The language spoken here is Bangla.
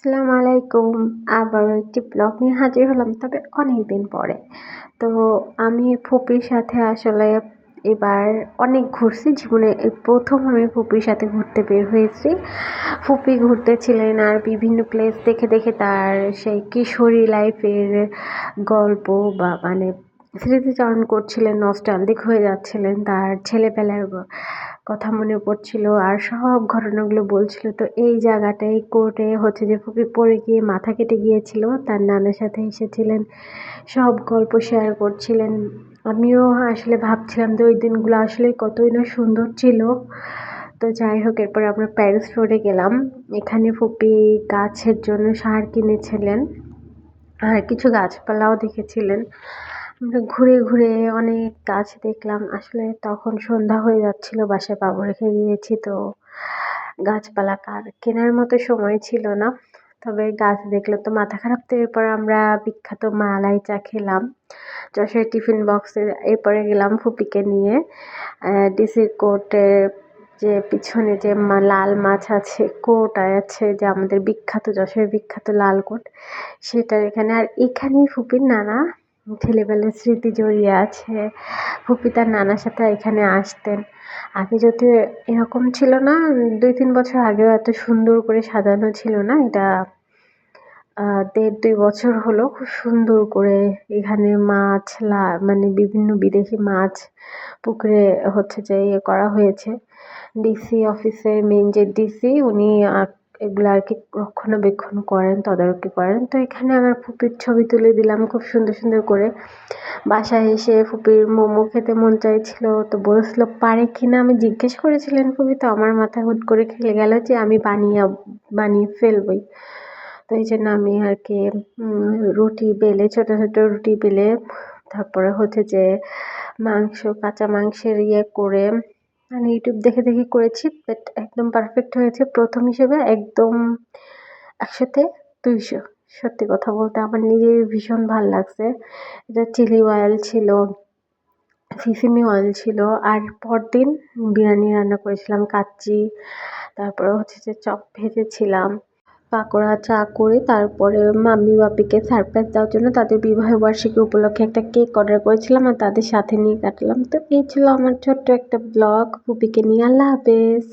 আসসালামু আলাইকুম। আবারও একটি ব্লগ নিয়ে হাজির হলাম, তবে অনেকদিন পরে। তো আমি ফুপির সাথে আসলে এবার অনেক ঘুরছি জীবনে। এই প্রথম আমি ফুপির সাথে ঘুরতে বের হয়েছি। ফুপি ঘুরতেছিলেন আর বিভিন্ন প্লেস দেখে দেখে তার সেই কিশোরী লাইফের গল্প বা স্মৃতিচারণ করছিলেন, নস্টালজিক হয়ে যাচ্ছিলেন, তার ছেলেবেলার কথা মনে পড়ছিল আর সব ঘটনাগুলো বলছিল। তো এই জায়গাটায় কোর্টে হচ্ছে যে ফুপি পড়ে গিয়ে মাথা কেটে গিয়েছিল, তার নানার সাথে এসেছিলেন, সব গল্প শেয়ার করছিলেন। আমিও আসলে ভাবছিলাম যে ওই দিনগুলো আসলে কতই না সুন্দর ছিল। তো যাই হোক, এরপর আমরা প্যারিস রোডে গেলাম। এখানে ফুপি গাছের জন্য সার কিনেছিলেন আর কিছু গাছপালাও দেখেছিলেন। আমরা ঘুরে ঘুরে অনেক গাছ দেখলাম। আসলে তখন সন্ধ্যা হয়ে যাচ্ছিল, বাসায় বাবু রেখে গিয়েছি, তো গাছপালা কেনার মতো সময় ছিল না। তবে গাছ দেখলে তো মাথা খারাপ। তো এরপর আমরা বিখ্যাত মালাই চা খেলাম যশোরের টিফিন বক্সে। এরপরে গেলাম ফুপিকে নিয়ে ডিসি কোর্টের যে পিছনে যে লাল মাছ আছে, কোর্ট আছে, যে আমাদের বিখ্যাত যশোরের বিখ্যাত লাল কোর্ট, সেটার এখানে। আর এখানেই ফুপির নানা ছেলেবেলার স্মৃতি জড়িয়ে আছে। ফুপি তার নানার সাথে এখানে আসতেন। আগে যদিও এরকম ছিল না, 2-3 বছর আগেও এত সুন্দর করে সাজানো ছিল না। এটা 1.5-2 বছর হলো খুব সুন্দর করে এখানে মাছ বিভিন্ন বিদেশি মাছ পুকুরে হচ্ছে যে করা হয়েছে। ডিসি অফিসের মেন যে ডিসি, উনি এগুলো আর কি রক্ষণাবেক্ষণ করেন, তদারকি করেন। তো এখানে আমার ফুপির ছবি তুলে দিলাম খুব সুন্দর সুন্দর করে। বাসায় এসে ফুপির মোমো খেতে মন চাইছিল, তো বলছিল পারে কিনা। আমি জিজ্ঞেস করেছিলেন ফুপি, তো আমার মাথায় হুট করে খেলে গেল যে আমি বানিয়ে ফেলবই। তো এই জন্য আমি আর কি রুটি বেলে, ছোট ছোট রুটি বেলে, তারপরে হচ্ছে যে কাঁচা মাংসের করে ইউটিউব দেখে দেখে করেছি। বাট একদম পারফেক্ট হয়েছে। প্রথম হিসেবে একদম 100-200। সত্যি কথা বলতে আমার নিজের ভীষণ ভালো লাগছে। এটা চিলি অয়েল ছিল, সিসিমি অয়েল ছিল। আর পরদিন বিরিয়ানি রান্না করেছিলাম কাচ্চি, তারপরে হচ্ছে যে চপ ভেজেছিলাম, পাকোড়া, চা করে তারপরে মাম্মি বাপিকে সারপ্রাইজ দেওয়ার জন্য তাদের বিবাহ বার্ষিকী উপলক্ষে একটা কেক অর্ডার করেছিলাম আর তাদের সাথে নিয়ে কাটলাম। তো এই ছিল আমার ছোট্ট একটা ব্লগ ফুপিকে নিয়ে। আল্লাহ হাফেজ।